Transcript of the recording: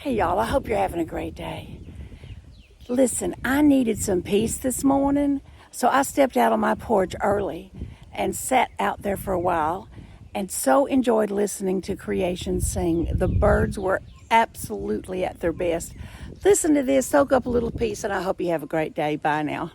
Hey y'all, I hope you're having a great day. Listen, I needed some peace this morning, so I stepped out on my porch early and sat out there for a while and so enjoyed listening to creation sing. The birds were absolutely at their best. Listen to this, soak up a little peace, and I hope you have a great day. Bye now.